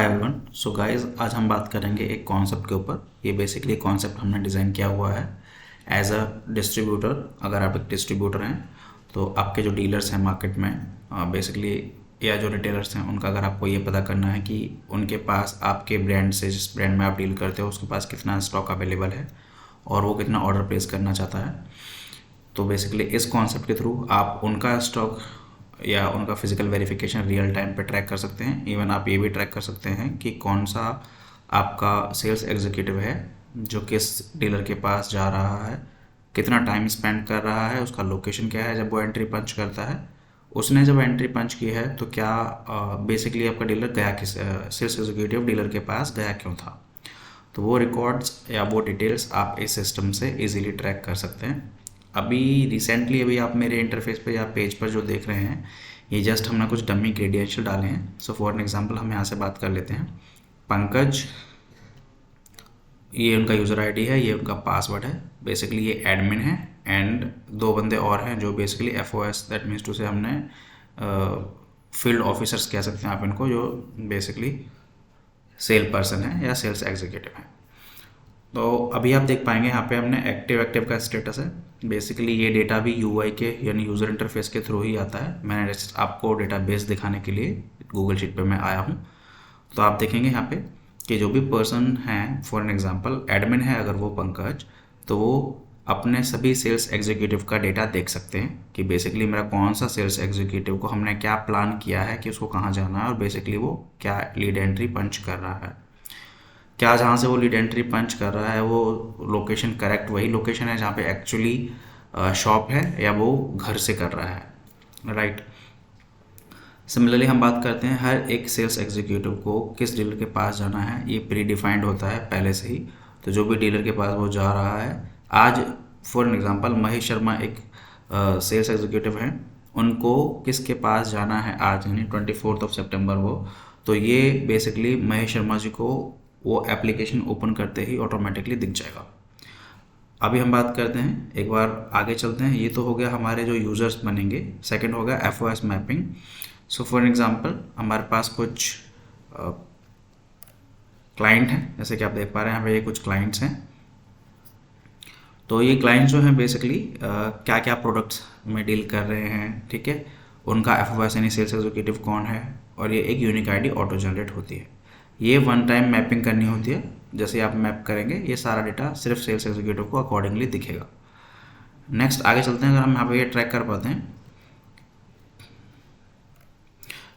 Everyone. So guys, आज हम बात करेंगे एक कॉन्सेप्ट के ऊपर। ये बेसिकली कॉन्सेप्ट हमने डिज़ाइन किया हुआ है एज अ डिस्ट्रीब्यूटर। अगर आप एक डिस्ट्रीब्यूटर हैं तो आपके जो डीलर्स हैं मार्केट में बेसिकली, या जो रिटेलर्स हैं, उनका अगर आपको ये पता करना है कि उनके पास आपके ब्रांड से, जिस ब्रांड में आप डील करते हो, उसके पास कितना स्टॉक अवेलेबल है और वो कितना ऑर्डर प्लेस करना चाहता है, तो बेसिकली इस कॉन्सेप्ट के थ्रू आप उनका स्टॉक या उनका फिजिकल वेरिफिकेशन रियल टाइम पे ट्रैक कर सकते हैं। इवन आप ये भी ट्रैक कर सकते हैं कि कौन सा आपका सेल्स एग्जीक्यूटिव है जो किस डीलर के पास जा रहा है, कितना टाइम स्पेंड कर रहा है, उसका लोकेशन क्या है जब वो एंट्री पंच करता है। उसने जब एंट्री पंच की है तो क्या बेसिकली आपका डीलर गया किस, सेल्स एग्जीक्यूटिव डीलर के पास गया क्यों था। तो वो रिकॉर्ड्स या वो डिटेल्स आप इस सिस्टम से इजीली ट्रैक कर सकते हैं। अभी आप मेरे इंटरफेस पे या पेज पर जो देख रहे हैं, ये जस्ट हमने कुछ डमी क्रेडेंशियल डाले हैं। सो फॉर एन एग्जांपल हम यहाँ से बात कर लेते हैं। पंकज, ये उनका यूज़र आईडी है, ये उनका पासवर्ड है। बेसिकली ये एडमिन है एंड दो बंदे और हैं जो basically FOS, that means to say हमने फील्ड ऑफिसर्स कह सकते हैं आप इनको, जो बेसिकली सेल पर्सन है या सेल्स एग्जीक्यूटिव है। तो अभी आप देख पाएंगे यहाँ पे हमने एक्टिव का स्टेटस है। बेसिकली ये डेटा भी UI के यानी यूज़र इंटरफेस के थ्रू ही आता है। मैंने जस्ट आपको डेटाबेस दिखाने के लिए गूगल शीट पे मैं आया हूँ। तो आप देखेंगे यहाँ पे कि जो भी पर्सन है, फॉर एन एग्जांपल एडमिन है अगर वो पंकज, तो वो अपने सभी सेल्स एग्जीक्यूटिव का डेटा देख सकते हैं कि बेसिकली मेरा कौन सा सेल्स एग्जीक्यूटिव को हमने क्या प्लान किया है कि उसको कहाँ जाना है और बेसिकली वो क्या लीड एंट्री पंच कर रहा है, क्या जहाँ से वो लीड एंट्री पंच कर रहा है वो लोकेशन करेक्ट वही लोकेशन है जहाँ पे एक्चुअली शॉप है या वो घर से कर रहा है, राइट। सिमिलरली हम बात करते हैं हर एक सेल्स एग्जीक्यूटिव को किस डीलर के पास जाना है, ये प्री डिफाइंड होता है पहले से ही। तो जो भी डीलर के पास वो जा रहा है, आज for an example Mahesh Sharma एक सेल्स एग्जीक्यूटिव हैं, उनको किसके पास जाना है आज, यानी 24 सितंबर वो, तो ये बेसिकली महेश शर्मा जी को वो एप्लीकेशन ओपन करते ही ऑटोमेटिकली दिख जाएगा। अभी हम बात करते हैं, एक बार आगे चलते हैं। ये तो हो गया हमारे जो यूज़र्स बनेंगे। सेकंड हो गया FOS mapping. So for example हमारे पास कुछ क्लाइंट हैं, जैसे कि आप देख पा रहे हैं यहाँ पे ये कुछ क्लाइंट्स हैं। तो ये क्लाइंट्स जो हैं बेसिकली क्या क्या प्रोडक्ट्स में डील कर रहे हैं, ठीक है, उनका FOS यानी सेल्स एग्जीक्यूटिव कौन है, और ये एक यूनिक ID ऑटो जनरेट होती है। ये वन टाइम मैपिंग करनी होती है। जैसे आप मैप करेंगे ये सारा डेटा सिर्फ सेल्स एग्जीक्यूटिव को अकॉर्डिंगली दिखेगा। नेक्स्ट आगे चलते हैं। अगर हम यहाँ पे ये ट्रैक कर पाते हैं,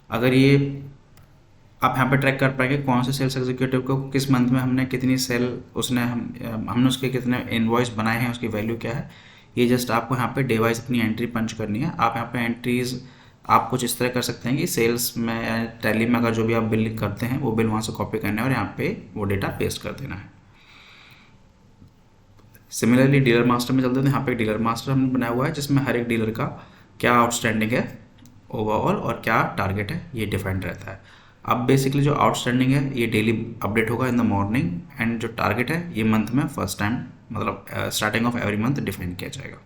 अगर ये आप यहाँ पे ट्रैक कर पाएंगे कौन से सेल्स एग्जीक्यूटिव को किस मंथ में हमने कितनी सेल हमने उसके कितने इनवॉइस बनाए हैं, उसकी वैल्यू क्या है। ये जस्ट आपको यहाँ पे डे वाइज अपनी एंट्री पंच करनी है। आप यहाँ पे एंट्रीज आप कुछ इस तरह कर सकते हैं कि सेल्स में, टैली में अगर जो भी आप बिल करते हैं वो बिल वहाँ से कॉपी करना है और यहाँ पे वो डेटा पेस्ट कर देना है। सिमिलरली डीलर मास्टर में चलते हैं। यहाँ पे डीलर मास्टर हमने बनाया हुआ है जिसमें हर एक डीलर का क्या आउटस्टैंडिंग है ओवरऑल और क्या टारगेट है ये डिफाइंड रहता है। अब बेसिकली जो आउटस्टैंडिंग है ये डेली अपडेट होगा इन द मॉर्निंग, एंड जो टारगेट है ये मंथ में फर्स्ट टाइम, मतलब starting of every month define किया जाएगा।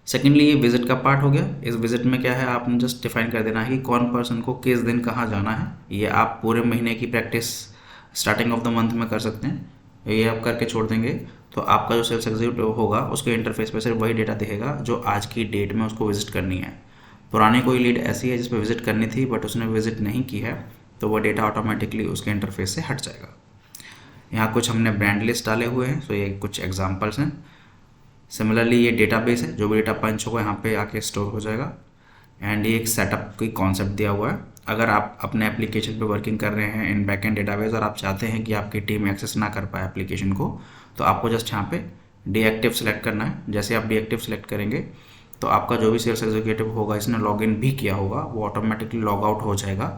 सेकेंडली ये विजिट का पार्ट हो गया। इस विजिट में क्या है, आपने जस्ट डिफाइन कर देना है कि कौन पर्सन को किस दिन कहाँ जाना है। ये आप पूरे महीने की practice starting of the month में कर सकते हैं। ये आप करके छोड़ देंगे तो आपका जो सेल्स एग्जीक्यूटिव होगा उसके इंटरफेस पे सिर्फ वही डेटा दिखेगा जो आज की डेट में उसको विजिट करनी है। पुरानी कोई लीड ऐसी है जिस पर विजिट करनी थी बट उसने विजिट नहीं की है, तो वो डेटा ऑटोमेटिकली उसके इंटरफेस से हट जाएगा। यहाँ कुछ हमने ब्रांड लिस्ट डाले हुए हैं, तो ये कुछ एग्जाम्पल्स हैं। सिमिलरली ये डेटाबेस है, जो भी डेटा पंच होगा यहाँ पे आके स्टोर हो जाएगा। एंड ये एक सेटअप की कॉन्सेप्ट दिया हुआ है। अगर आप अपने एप्लीकेशन पे वर्किंग कर रहे हैं इन बैकएंड डेटाबेस और आप चाहते हैं कि आपकी टीम एक्सेस ना कर पाए एप्लीकेशन को, तो आपको जस्ट यहाँ पे डीएक्टिव सेलेक्ट करना है। जैसे आप डीएक्टिव सेलेक्ट करेंगे तो आपका जो भी सेल्स एग्जीक्यूटिव होगा, इसने लॉगिन भी किया होगा, वो ऑटोमेटिकली लॉग आउट हो जाएगा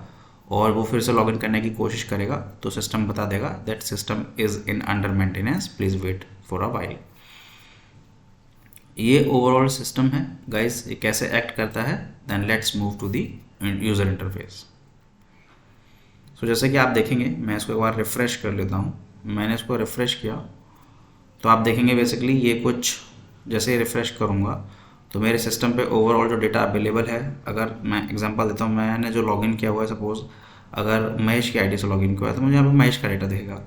और वो फिर से लॉगिन करने की कोशिश करेगा तो सिस्टम बता देगा that system is in under maintenance, please wait for a while. ये ओवरऑल सिस्टम है गाइस, ये कैसे एक्ट करता है। Then let's move to the user interface. So जैसे कि आप देखेंगे, मैं इसको एक बार रिफ़्रेश कर लेता हूँ। मैंने इसको रिफ़्रेश किया तो आप देखेंगे बेसिकली ये कुछ, जैसे रिफ़्रेश करूँगा तो मेरे सिस्टम पे ओवरऑल जो डेटा अवेलेबल है, अगर मैं एग्जांपल देता हूँ, मैंने जो लॉगिन किया हुआ है सपोज़ अगर महेश की आईडी से लॉगिन किया तो मुझे यहाँ पे महेश का डेटा दिखेगा।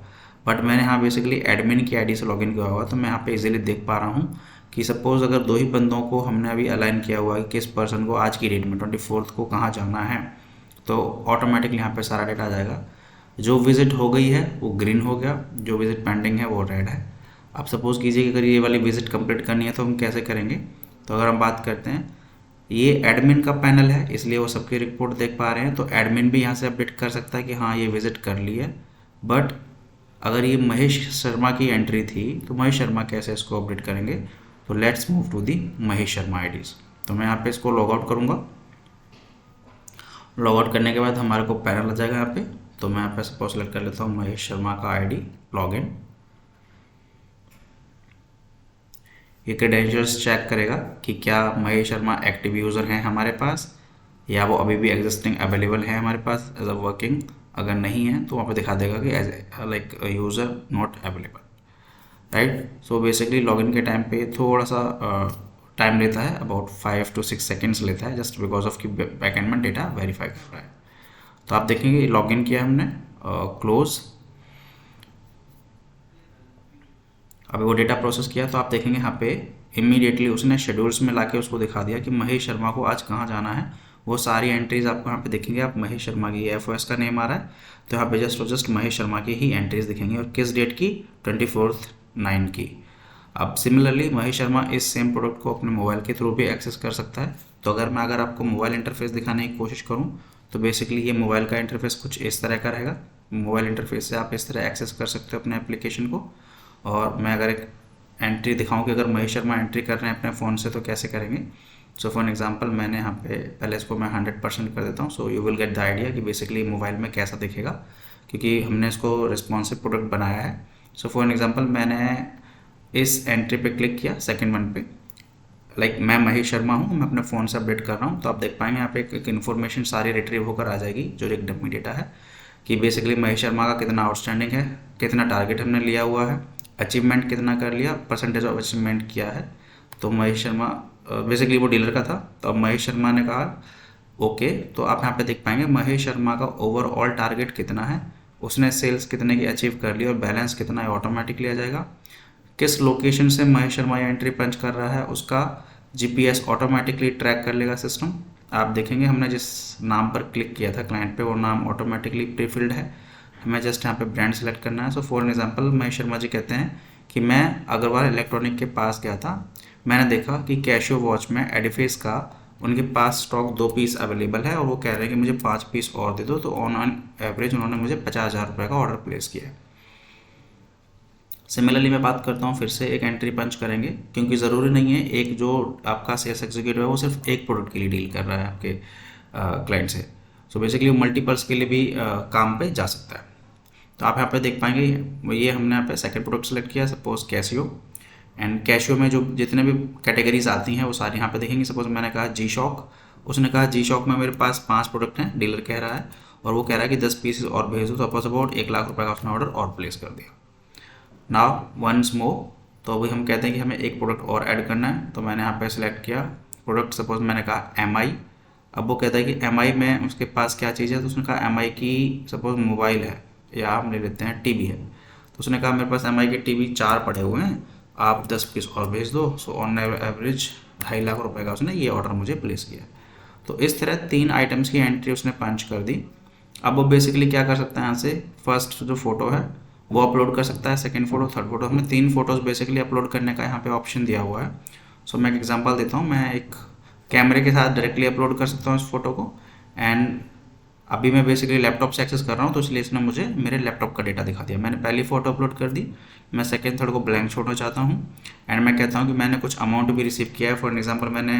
बट मैंने यहाँ बेसिकली एडमिन की आईडी से लॉगिन किया हुआ, तो मैं यहाँ पे इजीली देख पा रहा हूँ कि सपोज़ अगर दो ही बंदों को हमने अभी अलाइन किया हुआ है कि किस पर्सन को आज की डेट में 24 को कहाँ जाना है, तो ऑटोमेटिकली यहाँ पे सारा डेटा आ जाएगा। जो विजिट हो गई है वो ग्रीन हो गया, जो विजिट पेंडिंग है वो रेड है। अब सपोज़ कीजिए कि अगर ये वाली विजिट कंप्लीट करनी है तो हम कैसे करेंगे। तो अगर हम बात करते हैं, ये एडमिन का पैनल है इसलिए वो सबकी रिपोर्ट देख पा रहे हैं, तो एडमिन भी यहाँ से अपडेट कर सकता है कि हाँ ये विजिट कर ली है। बट अगर ये महेश शर्मा की एंट्री थी तो महेश शर्मा कैसे इसको अपडेट करेंगे। तो let's move to the Mahesh Sharma IDs. तो मैं यहाँ पे इसको लॉग आउट करूँगा। लॉग आउट करने के बाद हमारे को पैनल आ जाएगा यहाँ पे। तो मैं यहाँ पे सपोज सेलेक्ट कर लेता हूँ महेश शर्मा का आईडी लॉगिन। ये क्रेडेंशियल्स चेक करेगा कि क्या महेश शर्मा एक्टिव यूज़र हैं हमारे पास, या वो अभी भी एग्जिस्टिंग अवेलेबल है हमारे पास एज अ वर्किंग। अगर नहीं है तो वहाँ पे दिखा देगा कि as like user not available, right. So basically login के टाइम पे थोड़ा सा टाइम लेता है, अबाउट 5 to 6 सेकेंड्स लेता है, जस्ट बिकॉज ऑफ कि बैकएंड में डेटा वेरीफाई कर रहा है। तो आप देखेंगे लॉगिन किया हमने, क्लोज। अभी वो डेटा प्रोसेस किया तो आप देखेंगे यहाँ पे इमीडिएटली उसने शेड्यूल्स में लाके उसको दिखा दिया कि महेश शर्मा को आज कहाँ जाना है। वो सारी एंट्रीज आपको यहाँ पे दिखेंगे। आप महेश शर्मा की एफओएस का नेम आ रहा है तो यहाँ पे जस्ट महेश शर्मा की ही एंट्रीज दिखेंगी, और किस डेट की, 24/9 की। अब सिमिलरली महेश शर्मा इस सेम प्रोडक्ट को अपने मोबाइल के थ्रू भी एक्सेस कर सकता है। तो अगर आपको मोबाइल इंटरफेस दिखाने की कोशिश करूँ तो बेसिकली ये मोबाइल का इंटरफेस कुछ इस तरह का रहेगा। मोबाइल इंटरफेस से आप इस तरह एक्सेस कर सकते हो अपने एप्लीकेशन को। और मैं अगर एक एंट्री दिखाऊं कि अगर महेश शर्मा एंट्री कर रहे हैं अपने फ़ोन से तो कैसे करेंगे। सो फॉर एग्जांपल मैंने यहाँ पे पहले इसको मैं 100% कर देता हूँ, so you will get the idea कि बेसिकली मोबाइल में कैसा दिखेगा, क्योंकि हमने इसको रिस्पॉन्सिव प्रोडक्ट बनाया है। सो फॉर एग्जांपल मैंने इस एंट्री पे क्लिक किया सेकेंड वन पे, लाइक मैं महेश शर्मा हूँ, मैं अपने फ़ोन से अपडेट कर रहा हूँ। तो आप देख पाएंगे यहाँ पे एक इन्फॉर्मेशन सारी रिट्रीव होकर आ जाएगी जो एक डमी डेटा है, कि बेसिकली महेश शर्मा का कितना आउटस्टैंडिंग है, कितना टारगेट हमने लिया हुआ है, अचीवमेंट कितना कर लिया, परसेंटेज ऑफ अचीवमेंट किया है। तो महेश शर्मा बेसिकली वो डीलर का था, तो अब महेश शर्मा ने कहा ओके। तो आप यहाँ पे देख पाएंगे महेश शर्मा का ओवरऑल टारगेट कितना है, उसने सेल्स कितने की अचीव कर ली और बैलेंस कितना है ऑटोमेटिकली आ जाएगा। किस लोकेशन से महेश शर्मा ये एंट्री पंच कर रहा है उसका जीपीएस ऑटोमेटिकली ट्रैक कर लेगा सिस्टम। आप देखेंगे हमने जिस नाम पर क्लिक किया था क्लाइंट पे वो नाम ऑटोमेटिकली प्रीफिल्ड है, हमें जस्ट यहाँ पे ब्रांड सेलेक्ट करना है। So for example Mahesh Sharma ji कहते हैं कि मैं अग्रवाल इलेक्ट्रॉनिक के पास गया था, मैंने देखा कि कैशियो वॉच में एडिफेस का उनके पास स्टॉक 2 पीस अवेलेबल है और वो कह रहे हैं कि मुझे 5 पीस और दे दो। तो ऑन एवरेज उन्होंने मुझे 50,000 रुपये का ऑर्डर प्लेस किया है। सिमिलरली मैं बात करता हूँ, फिर से एक एंट्री पंच करेंगे, क्योंकि ज़रूरी नहीं है एक जो आपका सेल्स एग्जीक्यूटिव है वो सिर्फ एक प्रोडक्ट के लिए डील कर रहा है आपके क्लाइंट से। सो बेसिकली वो मल्टीपल्स के लिए भी काम पे जा सकता है। तो आप यहाँ पे देख पाएंगे ये हमने यहाँ पे सेकंड प्रोडक्ट सेलेक्ट किया, सपोज कैशियो। एंड कैशियो में जो जितने भी कैटेगरीज आती हैं वो सारी यहाँ पे देखेंगे। सपोज मैंने कहा जी शॉक, उसने कहा जी शॉक में मेरे पास 5 प्रोडक्ट हैं, डीलर कह रहा है, और वो कह रहा है कि 10 पीसेस और भेज दो। तो अपोज अबाउट 1 लाख रुपये का उसने ऑर्डर और प्लेस कर दिया। नाउ वंस मोर, तो अभी हम कहते हैं कि हमें एक प्रोडक्ट और ऐड करना है। तो मैंने यहाँ पे सिलेक्ट किया प्रोडक्ट, सपोज मैंने कहा MI। अब वो कहता है कि MI में उसके पास क्या चीज़ है, तो उसने कहा MI की सपोज मोबाइल है, या हम ले लेते हैं टीवी है। तो उसने कहा मेरे पास MI के टीवी 4 पड़े हुए हैं, आप 10 पीस और भेज दो। सो ऑन एवरेज 2.5 लाख रुपए का उसने ये ऑर्डर मुझे प्लेस किया। तो इस तरह 3 आइटम्स की एंट्री उसने पंच कर दी। अब वो बेसिकली क्या कर सकता है, यहाँ से फर्स्ट जो फोटो है वो अपलोड कर सकता है, सेकंड फोटो, थर्ड फोटो, हमें 3 फोटोज़ बेसिकली अपलोड करने का यहाँ पे ऑप्शन दिया हुआ है। सो मैं एक एग्जांपल देता हूँ, मैं एक कैमरे के साथ डायरेक्टली अपलोड कर सकता हूँ इस फोटो को। एंड अभी मैं बेसिकली लैपटॉप से एक्सेस कर रहा हूँ तो इसलिए इसने मुझे मेरे लैपटॉप का डेटा दिखा दिया। मैंने पहली फ़ोटो अपलोड कर दी, मैं सेकंड थर्ड को ब्लैंक छोड़ना चाहता हूँ। एंड मैं कहता हूँ कि मैंने कुछ अमाउंट भी रिसीव किया है। फॉर एग्जांपल मैंने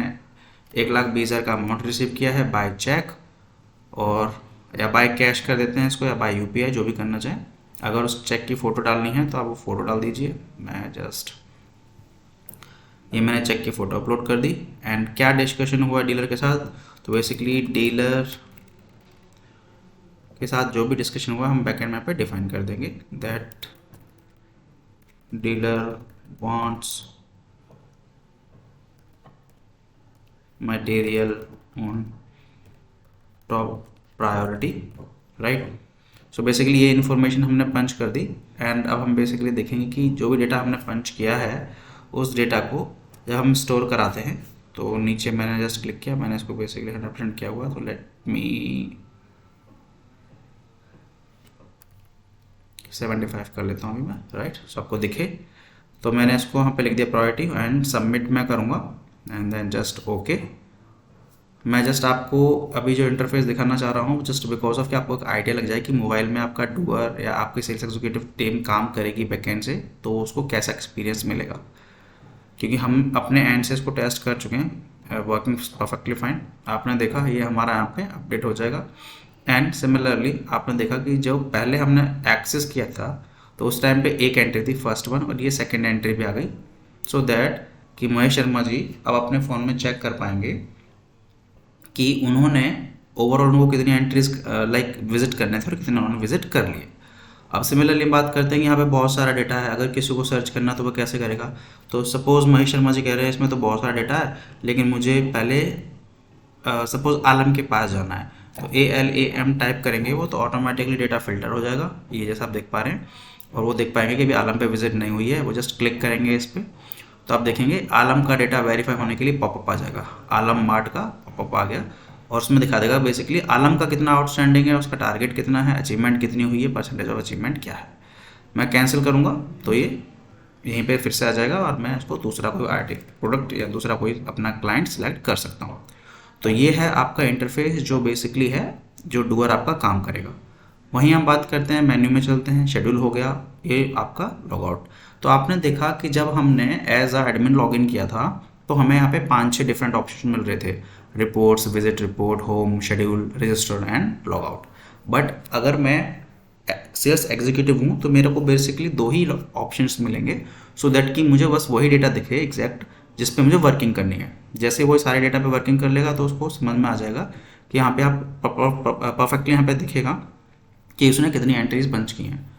1,20,000 का अमाउंट रिसीव किया है बाय चेक, और या बाय कैश कर देते हैं इसको, या बाय UPI, जो भी करना चाहें। अगर उस चेक की फ़ोटो डालनी है तो आप वो फ़ोटो डाल दीजिए। मैं जस्ट ये मैंने चेक की फ़ोटो अपलोड कर दी। एंड क्या डिस्कशन हुआ डीलर के साथ, तो बेसिकली डीलर के साथ जो भी डिस्कशन हुआ हम बैकएंड में पे डिफाइन कर देंगे, that dealer wants material on top priority right. So basically ये इन्फॉर्मेशन हमने पंच कर दी एंड अब हम बेसिकली देखेंगे कि जो भी डेटा हमने पंच किया है उस डेटा को जब हम स्टोर कराते हैं तो नीचे मैंने जस्ट क्लिक किया, मैंने इसको बेसिकली 100% किया हुआ, तो लेट मी 75 कर लेता हूँ अभी मैं, राइट। सो आपको दिखे तो मैंने इसको वहाँ पे लिख दिया प्रायोरिटी एंड सबमिट मैं करूँगा एंड देन जस्ट ओके। मैं जस्ट आपको अभी जो इंटरफेस दिखाना चाह रहा हूँ जस्ट बिकॉज ऑफ कि आपको एक आइडिया लग जाए कि मोबाइल में आपका डूअर या आपकी सेल्स एग्जीक्यूटिव टीम काम करेगी बैकएंड से, तो उसको कैसा एक्सपीरियंस मिलेगा, क्योंकि हम अपने एंड से इसको टेस्ट कर चुके हैं, वर्किंग परफेक्टली फाइन। आपने देखा ये हमारा यहाँ पे अपडेट हो जाएगा एंड सिमिलरली आपने देखा कि जो पहले हमने एक्सेस किया था तो उस टाइम पे एक एंट्री थी फर्स्ट वन और ये सेकेंड एंट्री भी आ गई, सो दैट कि महेश शर्मा जी अब अपने फ़ोन में चेक कर पाएंगे कि उन्होंने ओवरऑल उनको कितनी एंट्रीज लाइक विजिट करने थे और कितने उन्होंने विजिट कर लिए। अब सिमिलरली बात करते हैं कि यहाँ पे बहुत सारा डेटा है, अगर किसी को सर्च करना तो वो कैसे करेगा। तो सपोज़ महेश शर्मा जी कह रहे हैं इसमें तो बहुत सारा डेटा है लेकिन मुझे पहले सपोज़ आलम के पास जाना है, तो ALAM टाइप करेंगे वो तो ऑटोमेटिकली डेटा फिल्टर हो जाएगा, ये जैसा आप देख पा रहे हैं। और वो देख पाएंगे कि भी आलम पे विजिट नहीं हुई है, वो जस्ट क्लिक करेंगे इस पर तो आप देखेंगे आलम का डेटा वेरीफाई होने के लिए पॉपअप आ जाएगा, आलम मार्ट का पॉपअप आ गया और उसमें दिखा देगा बेसिकली आलम का कितना आउटस्टैंडिंग है, उसका टारगेट कितना है, अचीवमेंट कितनी हुई है, परसेंटेज ऑफ अचीवमेंट क्या है। मैं कैंसिल करूँगा तो ये यहीं पे फिर से आ जाएगा और मैं इसको दूसरा कोई प्रोडक्ट या दूसरा कोई अपना क्लाइंट सेलेक्ट कर सकता हूँ। तो ये है आपका इंटरफेस जो बेसिकली है जो डूअर आपका काम करेगा। वहीं हम बात करते हैं मेन्यू में चलते हैं, शेड्यूल हो गया, ये आपका लॉगआउट। तो आपने देखा कि जब हमने एज अ एडमिन लॉगिन किया था तो हमें यहाँ पे 5-6 डिफरेंट ऑप्शन मिल रहे थे, reports, visit report, home, schedule, register and logout. But अगर मैं सेल्स एग्जीक्यूटिव हूँ तो मेरे को बेसिकली 2 ही ऑप्शंस मिलेंगे, सो दैट कि मुझे बस वही डेटा दिखे एग्जैक्ट जिस पे मुझे वर्किंग करनी है। जैसे वो सारे डेटा पे वर्किंग कर लेगा तो उसको समझ में आ जाएगा कि यहाँ पे आप परफेक्टली यहाँ पे दिखेगा कि उसने कितनी एंट्रीज पंच की हैं।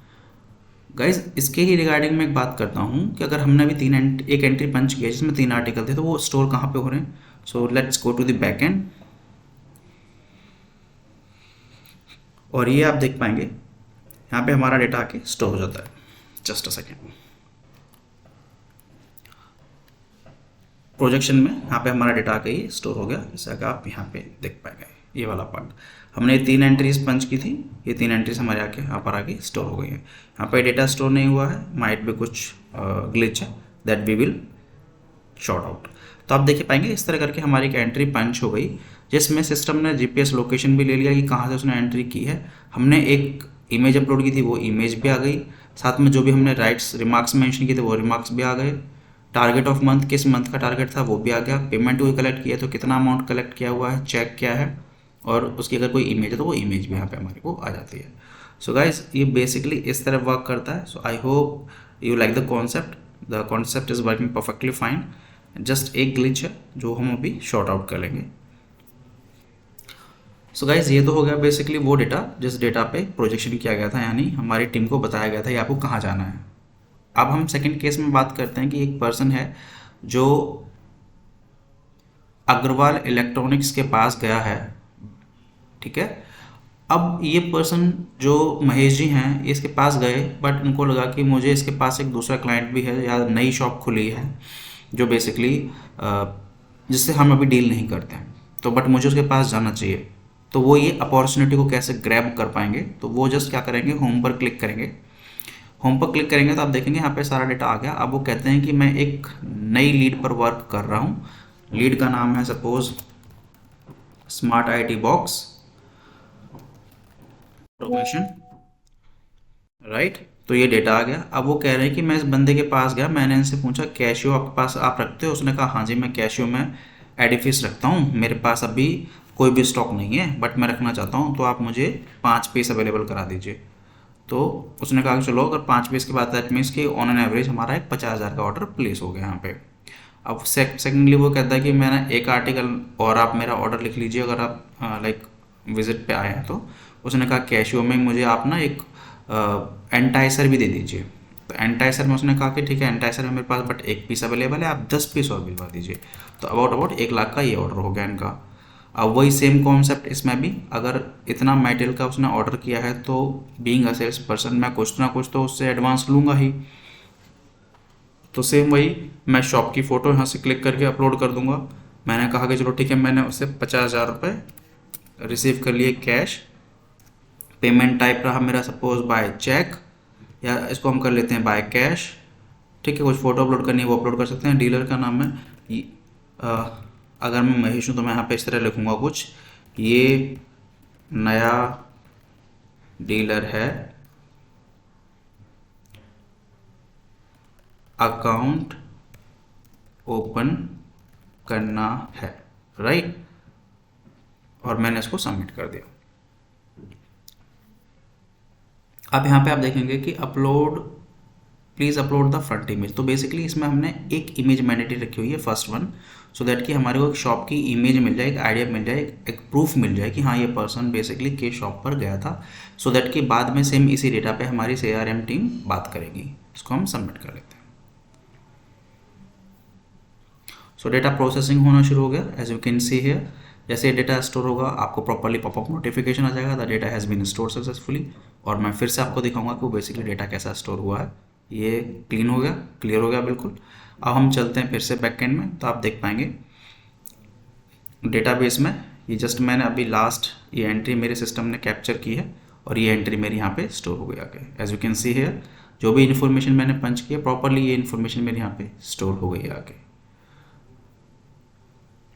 गाइज इसके ही रिगार्डिंग मैं एक बात करता हूँ कि अगर हमने अभी एक एंट्री पंच किया जिसमें 3 आर्टिकल थे तो वो स्टोर कहाँ पे हो रहे हैं। So let's go to the back end और ये आप देख पाएंगे यहाँ पे हमारा डेटा आके स्टोर हो जाता है। जस्ट अ सेकेंड, प्रोजेक्शन में यहाँ पे हमारा डेटा आके ये स्टोर हो गया, जैसा कि आप यहाँ पे देख पाएंगे ये वाला पार्ट। हमने 3 एंट्रीज पंच की थी, ये 3 एंट्रीज हमारे आके यहाँ पर आके स्टोर हो गई है। यहाँ पे डेटा स्टोर नहीं हुआ है, माइट भी कुछ ग्लिच है that we will short out. तो आप देख पाएंगे इस तरह करके हमारी एक एंट्री पंच हो गई जिसमें सिस्टम ने GPS लोकेशन भी ले लिया कि कहाँ से उसने एंट्री की है। हमने एक इमेज अपलोड की थी, वो इमेज भी आ गई, साथ में जो भी हमने राइट्स रिमार्क्स मेंशन किए थे वो रिमार्क्स भी आ गए। टारगेट ऑफ मंथ, किस मंथ का टारगेट था वो भी आ गया। पेमेंट कोई कलेक्ट किया तो कितना अमाउंट कलेक्ट किया हुआ है, चेक क्या है, और उसकी अगर कोई इमेज है तो वो इमेज भी यहाँ पे हमारे को आ जाती है। सो गाइज ये बेसिकली इस तरह वर्क करता है। So I hope you like the concept is working perfectly fine. Just एक ग्लिच है जो हम अभी शॉर्ट आउट कर लेंगे। सो गाइज ये तो हो गया बेसिकली वो डेटा जिस डेटा पे प्रोजेक्शन किया गया था, यानी हमारी टीम को बताया गया था कि आपको कहाँ जाना है। अब हम सेकंड केस में बात करते हैं कि एक पर्सन है जो अग्रवाल इलेक्ट्रॉनिक्स के पास गया है, ठीक है। अब ये पर्सन जो महेश जी हैं इसके पास गए बट उनको लगा कि मुझे इसके पास एक दूसरा क्लाइंट भी है या नई शॉप खुली है जो बेसिकली जिससे हम अभी डील नहीं करते हैं, तो बट मुझे उसके पास जाना चाहिए। तो वो ये अपॉर्चुनिटी को कैसे ग्रैब कर पाएंगे, तो वो जस्ट क्या करेंगे, होम पर क्लिक करेंगे। होम पर क्लिक करेंगे तो आप देखेंगे यहाँ पे सारा डेटा आ गया। अब वो कहते हैं कि मैं एक नई लीड पर वर्क कर रहा हूँ, लीड का नाम है suppose smart IT box automation, right. तो ये डेटा आ गया। अब वो कह रहे हैं कि मैं इस बंदे के पास गया, मैंने इनसे पूछा कैशियो आपके पास आप रखते हो, उसने कहा हाँ जी मैं कैशियो में एडिफिस रखता हूँ, मेरे पास अभी कोई भी स्टॉक नहीं है बट मैं रखना चाहता हूँ, तो आप मुझे 5 पीस अवेलेबल करा दीजिए। तो उसने कहा कि चलो अगर 5 पीस की बात दैट मीन्स कि ऑन एन एवरेज हमारा एक 50,000 का ऑर्डर प्लेस हो गया यहाँ पे। अब सेकेंडली वो कहता है कि मैंने एक आर्टिकल और आप मेरा ऑर्डर लिख लीजिए अगर आप लाइक विजिट पे आए हैं। तो उसने कहा कैशियो में मुझे आप ना एक एंटाइसर भी दे दीजिए। तो एंटाइसर में उसने कहा कि ठीक है एंटाइसर में मेरे पास बट 1 पीस अवेलेबल है, आप 10 पीस और भिजवा दीजिए। तो अबाउट 1 लाख का ये ऑर्डर हो गया इनका। अब वही सेम कॉन्सेप्ट इसमें भी, अगर इतना मेटेरियल का उसने ऑर्डर किया है तो बीइंग अ सेल्स पर्सन मैं कुछ ना कुछ तो उससे एडवांस लूँगा ही। तो सेम वही मैं शॉप की फ़ोटो यहाँ से क्लिक करके अपलोड कर दूंगा। मैंने कहा कि चलो ठीक है, मैंने उससे 50,000 रुपये रिसीव कर लिए कैश। पेमेंट टाइप रहा मेरा सपोज बाय चेक, या इसको हम कर लेते हैं बाय कैश। ठीक है, कुछ फ़ोटो अपलोड करनी है वो अपलोड कर सकते हैं। डीलर का नाम है अगर मैं महेश हूँ तो मैं यहाँ पे इस तरह लिखूँगा कुछ, ये नया डीलर है, अकाउंट ओपन करना है, राइट। और मैंने इसको सबमिट कर दिया। अब यहाँ पे आप देखेंगे कि upload, please upload the front image. तो बेसिकली इसमें हमने एक इमेज मैंडेटरी रखी हुई है, फर्स्ट वन, सो दैट कि हमारे को एक शॉप की इमेज मिल जाए, एक आइडिया मिल जाए, एक प्रूफ मिल जाए कि हाँ ये पर्सन बेसिकली के शॉप पर गया था, सो दैट कि बाद में सेम इसी डेटा पे हमारी CRM टीम बात करेगी। इसको हम सबमिट कर लेते हैं। सो डेटा प्रोसेसिंग होना शुरू हो गया, as you can see here. जैसे डेटा स्टोर होगा आपको प्रॉपर्ली पॉपअप नोटिफिकेशन आ जाएगा, the data has been store successfully. और मैं फिर से आपको दिखाऊंगा कि वो बेसिकली डेटा कैसा स्टोर हुआ है। ये क्लीन हो गया, क्लियर हो गया बिल्कुल। अब हम चलते हैं फिर से बैकएंड में, तो आप देख पाएंगे डेटाबेस में ये जस्ट मैंने अभी लास्ट ये एंट्री मेरे सिस्टम ने कैप्चर की है और ये एंट्री मेरी यहाँ पे स्टोर हो गया आगे। As you can see here जो भी इन्फॉर्मेशन मैंने पंच किया प्रॉपरली ये इन्फॉर्मेशन मेरे यहाँ पे स्टोर हो गई है आगे।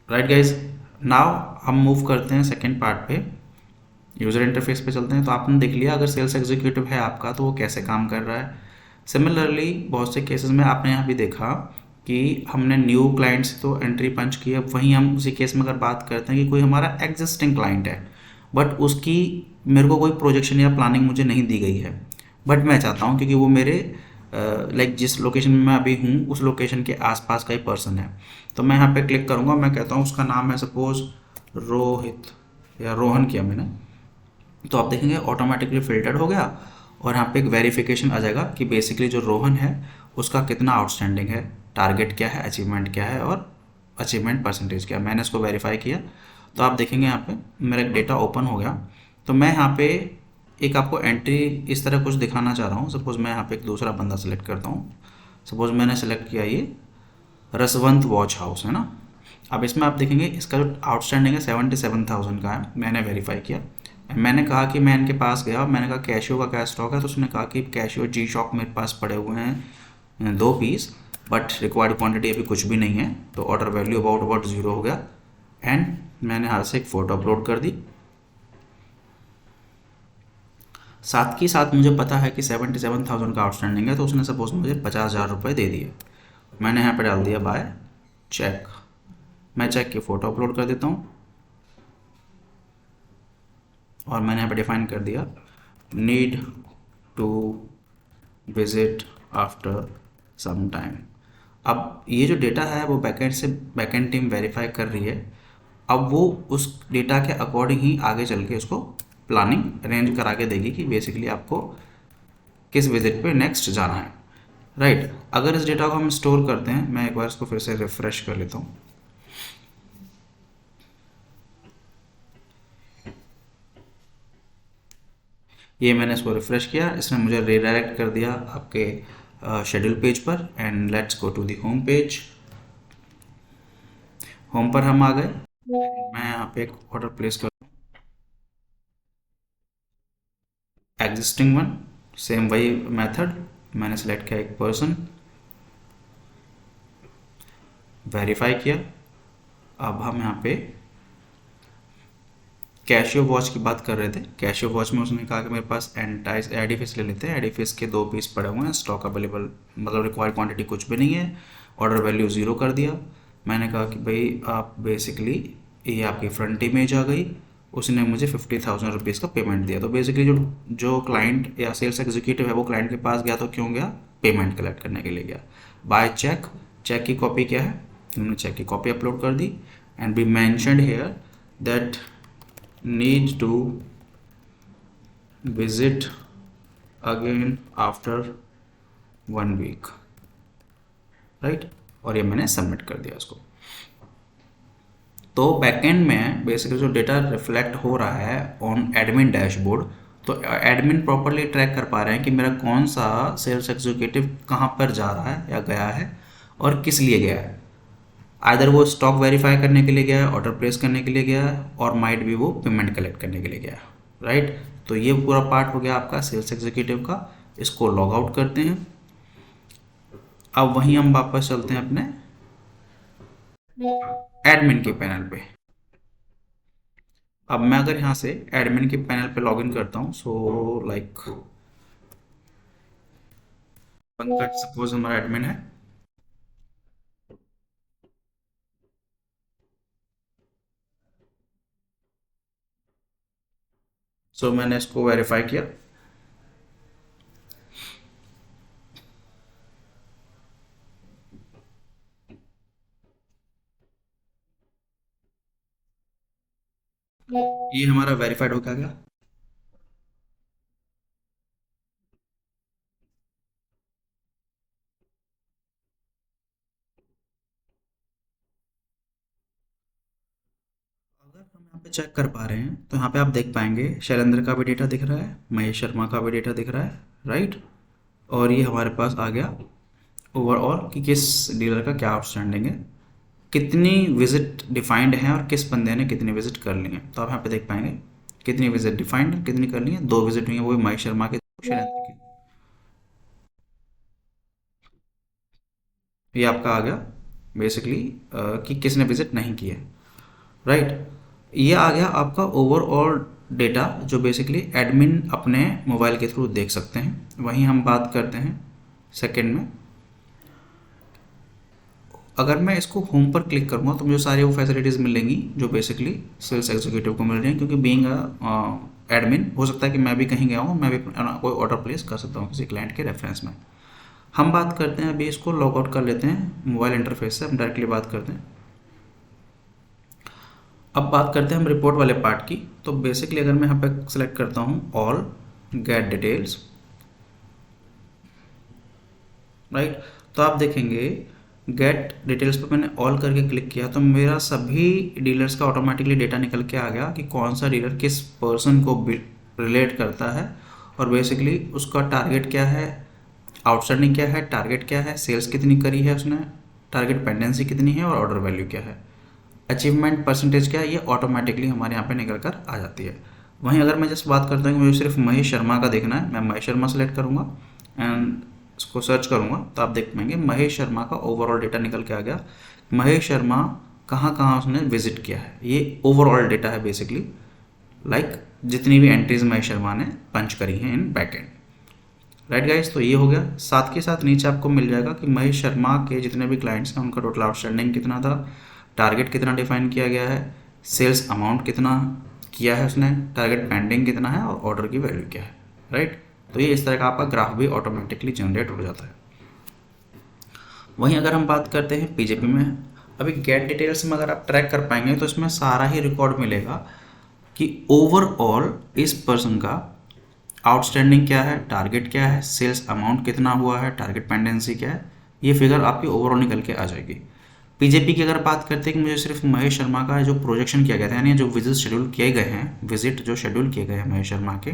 राइट गाइज, नाउ हम मूव करते हैं सेकेंड पार्ट पे, यूज़र इंटरफेस पे चलते हैं। तो आपने देख लिया अगर सेल्स एग्जीक्यूटिव है आपका तो वो कैसे काम कर रहा है। सिमिलरली बहुत से केसेस में आपने यहाँ भी देखा कि हमने न्यू क्लाइंट से तो एंट्री पंच की है, वहीं हम उसी केस में अगर बात करते हैं कि कोई हमारा एग्जिस्टिंग क्लाइंट है बट उसकी मेरे को कोई प्रोजेक्शन या प्लानिंग मुझे नहीं दी गई है, बट मैं चाहता हूँ क्योंकि वो मेरे लाइक जिस लोकेशन में मैं अभी हूँ उस लोकेशन के आसपास का ही पर्सन है, तो मैं यहाँ पे क्लिक करूँगा। मैं कहता हूँ उसका नाम है सपोज रोहित या रोहन किया मैंने, तो आप देखेंगे ऑटोमेटिकली फिल्टर्ड हो गया और यहाँ पे एक वेरिफिकेशन आ जाएगा कि बेसिकली जो रोहन है उसका कितना आउटस्टैंडिंग है, टारगेट क्या है, अचीवमेंट क्या है और अचीवमेंट परसेंटेज क्या है। मैंने इसको वेरीफाई किया तो आप देखेंगे यहाँ पे मेरा एक डेटा ओपन हो गया। तो मैं यहाँ पे एक आपको एंट्री इस तरह कुछ दिखाना चाह रहा हूँ। सपोज़ मैं यहाँ पे एक दूसरा बंदा सेलेक्ट करता हूँ। सपोज़ मैंने सेलेक्ट किया ये रसवंत वॉच हाउस है ना। अब इसमें आप देखेंगे इसका जो आउटस्टैंडिंग है 77,000 का है। मैंने वेरीफाई किया, मैंने कहा कि मैं इनके पास गया, मैंने कहा कैशियो का क्या स्टॉक है, तो उसने कहा कि कैशियो जी शॉक मेरे पास पड़े हुए हैं 2 पीस, बट रिक्वायर्ड क्वांटिटी अभी कुछ भी नहीं है, तो ऑर्डर वैल्यू अबाउट 0 हो गया। एंड मैंने हाथ से एक फ़ोटो अपलोड कर दी। साथ ही साथ मुझे पता है कि 77,000 का आउटस्टैंडिंग है, तो उसने सपोज मुझे 50,000 रुपये दे दिए। मैंने यहाँ पे डाल दिया बाय चेक। मैं चेक की फ़ोटो अपलोड कर देता हूँ और मैंने यहाँ पे डिफाइन कर दिया need to visit after some time. अब ये जो डेटा है वो बैकएंड से बैकएंड टीम वेरीफाई कर रही है। अब वो उस डेटा के अकॉर्डिंग ही आगे चल के उसको प्लानिंग अरेंज करा के देगी कि बेसिकली आपको किस विजिट पे नेक्स्ट जाना है, राइट। अगर इस डेटा को हम स्टोर करते हैं, मैं एक बार इसको फिर से रिफ्रेश कर लेता हूँ। ये मैंने इसको रिफ्रेश किया, इसने मुझे रीडायरेक्ट कर दिया आपके शेड्यूल पेज पर। And let's go to the home page. Home पर हम आ गए। मैं यहाँ पे एक ऑर्डर प्लेस कर, एग्जिस्टिंग वन, सेम वही मेथड, मैंने सेलेक्ट किया एक पर्सन, वेरीफाई किया। अब हम यहाँ पे कैशियो वॉच की बात कर रहे थे। कैशियो वॉच में उसने कहा कि मेरे पास एडिफिस ले लेते हैं, एडिफिस के 2 पीस पड़े हुए हैं, स्टॉक अवेलेबल मतलब रिक्वायर्ड क्वांटिटी कुछ भी नहीं है, ऑर्डर वैल्यू 0 कर दिया। मैंने कहा कि भाई आप बेसिकली ये आपकी फ्रंट इमेज आ गई, उसने मुझे 50,000 रुपीज़ का पेमेंट दिया। तो बेसिकली जो क्लाइंट या सेल्स एग्जीक्यूटिव है वो क्लाइंट के पास गया, तो क्यों गया, पेमेंट कलेक्ट करने के लिए गया। बाय चेक, चेक की कॉपी क्या है, उन्होंने चेक की कॉपी अपलोड कर दी। And be mentioned here that need to visit again after 1 week, right. और ये मैंने सबमिट कर दिया इसको। तो बैकएंड में बेसिकली जो डेटा रिफ्लेक्ट हो रहा है ऑन एडमिन डैशबोर्ड, तो एडमिन प्रॉपरली ट्रैक कर पा रहे हैं कि मेरा कौन सा सेल्स एग्जीक्यूटिव कहाँ पर जा रहा है या गया है और किस लिए गया है। आइदर वो स्टॉक वेरीफाई करने के लिए गया है, ऑर्डर प्लेस करने के लिए गया है, और माइट भी वो पेमेंट कलेक्ट करने के लिए गया है, राइट। तो ये पूरा पार्ट हो गया आपका सेल्स एग्जीक्यूटिव का। इसको लॉग आउट करते हैं। अब वहीं हम वापस चलते हैं अपने एडमिन के पैनल पे। अब मैं अगर यहाँ से एडमिन के पैनल पे लॉगिन करता हूँ, सो लाइक पंकज सपोज हमारा एडमिन है। सो मैंने इसको वेरीफाई किया। ये हमारा वेरीफाइड हो गया। अगर हम यहाँ पे चेक कर पा रहे हैं तो यहाँ पे आप देख पाएंगे शैलेंद्र का भी डेटा दिख रहा है, महेश शर्मा का भी डेटा दिख रहा है, राइट। और ये हमारे पास आ गया ओवरऑल कि किस डीलर का क्या आउटस्टैंडिंग है, कितनी विजिट डिफाइंड है और किस बंदे ने कितनी विजिट कर ली है। तो आप यहाँ पे देख पाएंगे कितनी विजिट डिफाइंड, कितनी कर ली है, 2 विजिट हुई है, वो भी महेश शर्मा के, शैलेंद्र की। ये आपका आ गया बेसिकली कि किसने विजिट नहीं की है, राइट। ये आ गया आपका ओवरऑल डेटा जो बेसिकली एडमिन अपने मोबाइल के थ्रू देख सकते हैं। वहीं हम बात करते हैं सेकंड में, अगर मैं इसको होम पर क्लिक करूँगा तो मुझे सारी वो फैसिलिटीज़ मिलेंगी जो बेसिकली सेल्स एग्जीक्यूटिव को मिल रही हैं, क्योंकि बीइंग एडमिन हो सकता है कि मैं भी कहीं गया हूँ, मैं भी कोई ऑर्डर प्लेस कर सकता हूँ किसी क्लाइंट के रेफरेंस में। हम बात करते हैं अभी, इसको लॉग आउट कर लेते हैं मोबाइल इंटरफेस से, हम डायरेक्टली बात करते हैं। अब बात करते हैं हम रिपोर्ट वाले पार्ट की। तो बेसिकली अगर मैं यहाँ पे सेलेक्ट करता हूँ ऑल गेट डिटेल्स, राइट, तो आप देखेंगे गेट डिटेल्स पे मैंने ऑल करके क्लिक किया तो मेरा सभी डीलर्स का ऑटोमेटिकली डेटा निकल के आ गया कि कौन सा डीलर किस पर्सन को रिलेट करता है, और बेसिकली उसका टारगेट क्या है, आउटस्टैंडिंग क्या है, टारगेट क्या है, सेल्स कितनी करी है उसने, टारगेट पेंडेंसी कितनी है, और ऑर्डर वैल्यू क्या है, अचीवमेंट परसेंटेज क्या है, ये ऑटोमेटिकली हमारे यहाँ पे निकल कर आ जाती है। वहीं अगर मैं जस्ट बात करता हूँ कि मुझे सिर्फ महेश शर्मा का देखना है, मैं महेश शर्मा सेलेक्ट करूँगा एंड इसको सर्च करूँगा, तो आप देख पाएंगे महेश शर्मा का ओवरऑल डेटा निकल के आ गया। महेश शर्मा कहाँ कहाँ उसने विजिट किया है, ये ओवरऑल डेटा है बेसिकली, लाइक जितनी भी एंट्रीज महेश शर्मा ने पंच करी हैं इन बैकएंड, राइट गाइस। तो ये हो गया। साथ के साथ नीचे आपको मिल जाएगा कि महेश शर्मा के जितने भी क्लाइंट्स हैं उनका टोटल आउटस्टैंडिंग कितना था, टारगेट कितना डिफाइन किया गया है, सेल्स अमाउंट कितना किया है उसने, टारगेट पेंडिंग कितना है, और ऑर्डर की वैल्यू क्या है, राइट। तो ये इस तरह का आपका ग्राफ भी ऑटोमेटिकली जनरेट हो जाता है। वहीं अगर हम बात करते हैं पीजेपी में, अभी गेट डिटेल्स में अगर आप ट्रैक कर पाएंगे तो इसमें सारा ही रिकॉर्ड मिलेगा कि ओवरऑल इस पर्सन का आउटस्टैंडिंग क्या है, टारगेट क्या है, सेल्स अमाउंट कितना हुआ है, टारगेट पेंडेंसी क्या है, ये फिगर आपकी ओवरऑल निकल के आ जाएगी। पीजेपी की अगर बात करते हैं कि मुझे सिर्फ महेश शर्मा का जो प्रोजेक्शन किया गया था, यानी जो विजिट शेड्यूल किए गए हैं, विजिट जो शेड्यूल किए गए हैं महेश शर्मा के,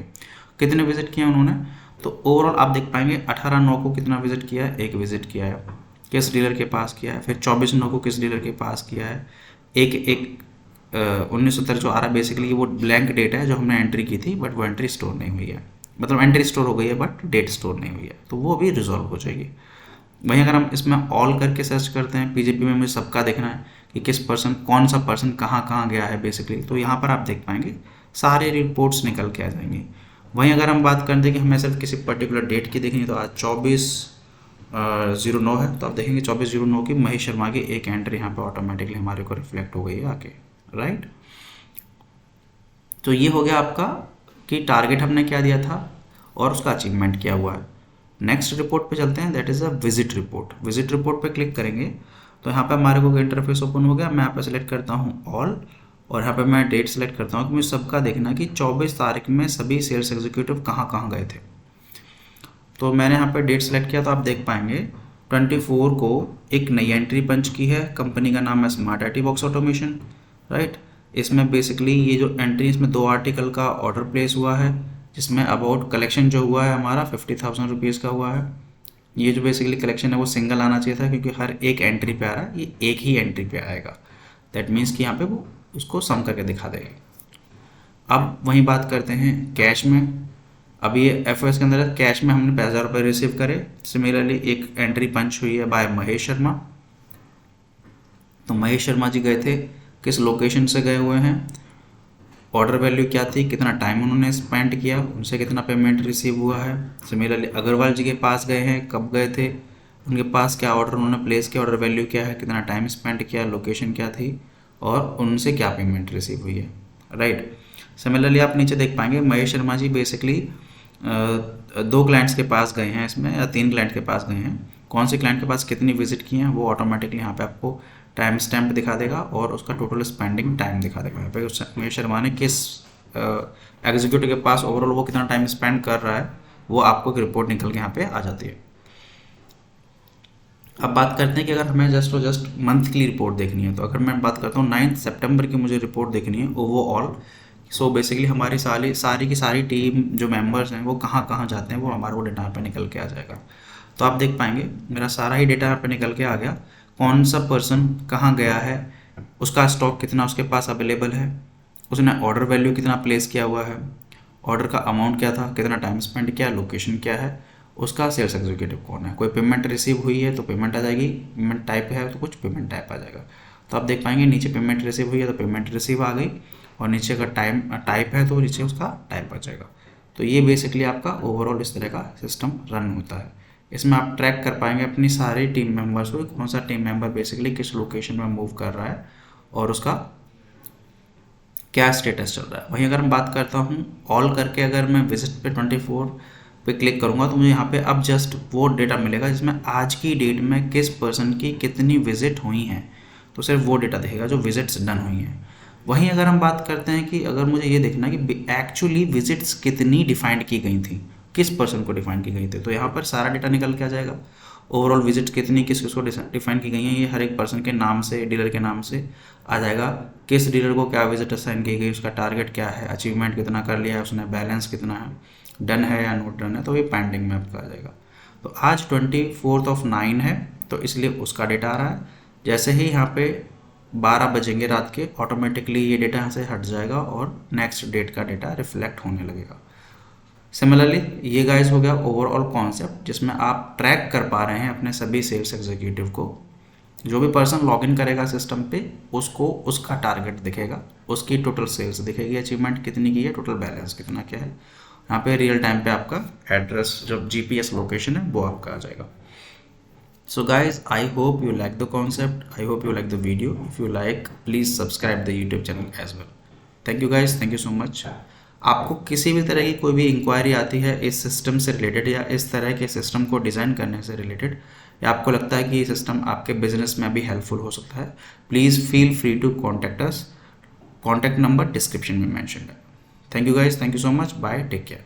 कितने विजिट किए उन्होंने, तो ओवरऑल आप देख पाएंगे 18/9 को कितना विजिट किया है, एक विजिट किया है, किस डीलर के पास किया है, फिर 24/9 को किस डीलर के पास किया है, एक 19 जो आ रहा है बेसिकली वो ब्लैंक डेट है जो हमने एंट्री की थी, बट वो एंट्री स्टोर नहीं हुई है, मतलब एंट्री स्टोर हो गई है बट डेट स्टोर नहीं हुई है, तो वो भी रिजॉल्व हो जाएगी। वहीं अगर हम इसमें ऑल करके सर्च करते हैं पीजेपी में, मुझे सबका देखना है कि किस पर्सन, कौन सा पर्सन कहाँ कहाँ गया है बेसिकली, तो यहाँ पर आप देख पाएंगे सारे रिपोर्ट्स निकल के आ जाएंगी। वहीं अगर हम बात करते हैं कि हमें सिर्फ किसी पर्टिकुलर डेट की देखनी है, तो आज 24/09 है, तो आप देखेंगे 24/09 की महेश शर्मा की एक एंट्री यहाँ पे ऑटोमेटिकली हमारे को रिफ्लेक्ट हो गई है आके, राइट। तो ये हो गया आपका कि टारगेट हमने क्या दिया था और उसका अचीवमेंट क्या हुआ है। नेक्स्ट रिपोर्ट पे चलते हैं, that is a visit report. Visit report पे क्लिक करेंगे तो यहाँ पे हमारे को इंटरफेस ओपन हो गया। मैं यहाँ पे सेलेक्ट करता हूँ ऑल, और यहाँ पे मैं डेट सेलेक्ट करता हूँ कि मुझे सबका देखना कि 24 तारीख में सभी सेल्स एग्जीक्यूटिव कहाँ कहाँ गए थे। तो मैंने यहाँ पे डेट सेलेक्ट किया, तो आप देख पाएंगे 24 को एक नई एंट्री पंच की है, कंपनी का नाम है smart IT box automation. Right. इसमें बेसिकली ये जो एंट्री, इसमें 2 आर्टिकल का ऑर्डर प्लेस हुआ है, जिसमें अबाउट कलेक्शन जो हुआ है हमारा 50,000 रुपीज़ का हुआ है। ये जो बेसिकली कलेक्शन है वो सिंगल आना चाहिए था, क्योंकि हर एक एंट्री पे आ रहा है, ये एक ही एंट्री पे आएगा। दैट मीन्स कि यहाँ पे वो उसको सम करके दिखा देगा। अब वहीं बात करते हैं कैश में। अब ये एफओएस के अंदर कैश में हमने 50,000 रुपये रिसीव करे। सिमिलरली एक एंट्री पंच हुई है बाय महेश शर्मा। तो महेश शर्मा जी गए थे, किस लोकेशन से गए हुए हैं, ऑर्डर वैल्यू क्या थी, कितना टाइम उन्होंने स्पेंड किया, उनसे कितना पेमेंट रिसीव हुआ है। सिमिलरली अग्रवाल जी के पास गए हैं, कब गए थे, उनके पास क्या ऑर्डर उन्होंने प्लेस किया, ऑर्डर वैल्यू क्या है, कितना टाइम स्पेंड किया, लोकेशन क्या थी, और उनसे क्या पेमेंट रिसीव हुई है, राइट। सिमिलरली आप नीचे देख पाएंगे महेश शर्मा जी बेसिकली 2 क्लाइंट्स के पास गए हैं इसमें, या 3 क्लाइंट के पास गए हैं। कौन से क्लाइंट के पास कितनी विजिट की हैं वो ऑटोमेटिकली यहाँ पे आपको टाइम स्टैम्प दिखा देगा, और उसका टोटल स्पेंडिंग टाइम दिखा देगा। यहाँ पे महेश शर्मा ने किस एग्जीक्यूटिव के पास ओवरऑल वो कितना टाइम स्पेंड कर रहा है, वो आपको एक रिपोर्ट निकल के यहाँ पे आ जाती है। अब बात करते हैं कि अगर हमें जस्ट और जस्ट मंथ की रिपोर्ट देखनी है, तो अगर मैं बात करता हूँ 9 सितंबर की मुझे रिपोर्ट देखनी है ओवरऑल। सो बेसिकली हमारी सारी की सारी टीम जो मेंबर्स हैं वो कहाँ कहाँ जाते हैं, वो हमारे को डेटा यहाँ पे निकल के आ जाएगा। तो आप देख पाएंगे मेरा सारा ही डेटा यहाँ पे निकल के आ गया। कौन सा पर्सन कहाँ गया है, उसका स्टॉक कितना उसके पास अवेलेबल है, उसने ऑर्डर वैल्यू कितना प्लेस किया हुआ है, ऑर्डर का अमाउंट क्या था, कितना टाइम स्पेंड किया, लोकेशन क्या है, उसका सेल्स एग्जीक्यूटिव कौन है, कोई पेमेंट रिसीव हुई है तो पेमेंट आ जाएगी, पेमेंट टाइप है तो कुछ पेमेंट टाइप आ जाएगा। तो आप देख पाएंगे नीचे पेमेंट रिसीव हुई है तो पेमेंट रिसीव आ गई, और नीचे अगर टाइम टाइप है तो नीचे उसका टाइप आ जाएगा। तो ये बेसिकली आपका ओवरऑल इस तरह का सिस्टम रन होता है। इसमें आप ट्रैक कर पाएंगे अपनी सारी टीम मेंबर्स को, कौन सा टीम मेंबर बेसिकली किस लोकेशन में मूव कर रहा है और उसका क्या स्टेटस चल रहा है। वहीं अगर मैं बात करता हूँ ऑल करके, अगर मैं विजिट पे 24 पे क्लिक करूँगा तो मुझे यहाँ पे अब जस्ट वो डेटा मिलेगा जिसमें आज की डेट में किस पर्सन की कितनी विजिट हुई हैं, तो सिर्फ वो डेटा दिखेगा जो विजिट्स डन हुई हैं। वहीं अगर हम बात करते हैं कि अगर मुझे ये देखना कि एक्चुअली विजिट्स कितनी डिफाइंड की गई थी, किस पर्सन को डिफाइन की गई थी, तो यहाँ पर सारा डेटा निकल के आ जाएगा। ओवरऑल विजिट कितनी किस किसको डिफाइन की गई हैं, ये हर एक पर्सन के नाम से, डीलर के नाम से आ जाएगा। किस डीलर को क्या विजिट असाइन की गई, उसका टारगेट क्या है, अचीवमेंट कितना कर लिया है उसने, बैलेंस कितना है, डन है या नोट डन है, तो ये पेंडिंग में आपका आ जाएगा। तो आज 24/9 है तो इसलिए उसका डेटा आ रहा है। जैसे ही यहाँ पे 12 बजेंगे रात के, ऑटोमेटिकली ये डेटा यहाँ से हट जाएगा और नेक्स्ट डेट का डेटा रिफ्लेक्ट होने लगेगा। सिमिलरली ये गाइस हो गया ओवरऑल कॉन्सेप्ट, जिसमें आप ट्रैक कर पा रहे हैं अपने सभी सेल्स एग्जीक्यूटिव को। जो भी पर्सन लॉगिन करेगा सिस्टम पे उसको उसका टारगेट दिखेगा, उसकी टोटल सेल्स दिखेगी, अचीवमेंट कितनी की है, टोटल बैलेंस कितना क्या है। यहाँ पे रियल टाइम पे आपका एड्रेस जो जीपीएस लोकेशन है वो आपका आ जाएगा। So guys, I hope you like the concept. I hope you like the video. If you like, please subscribe the YouTube channel as well. Thank you guys. Thank you so much. आपको किसी भी तरह की कोई भी inquiry आती है इस सिस्टम से रिलेटेड, या इस तरह के सिस्टम को डिज़ाइन करने से रिलेटेड, या आपको लगता है कि ये सिस्टम आपके बिजनेस में भी हेल्पफुल हो सकता है, please feel free to contact us. Contact number description में मेंशन है। Thank you guys, thank you so much, bye, take care.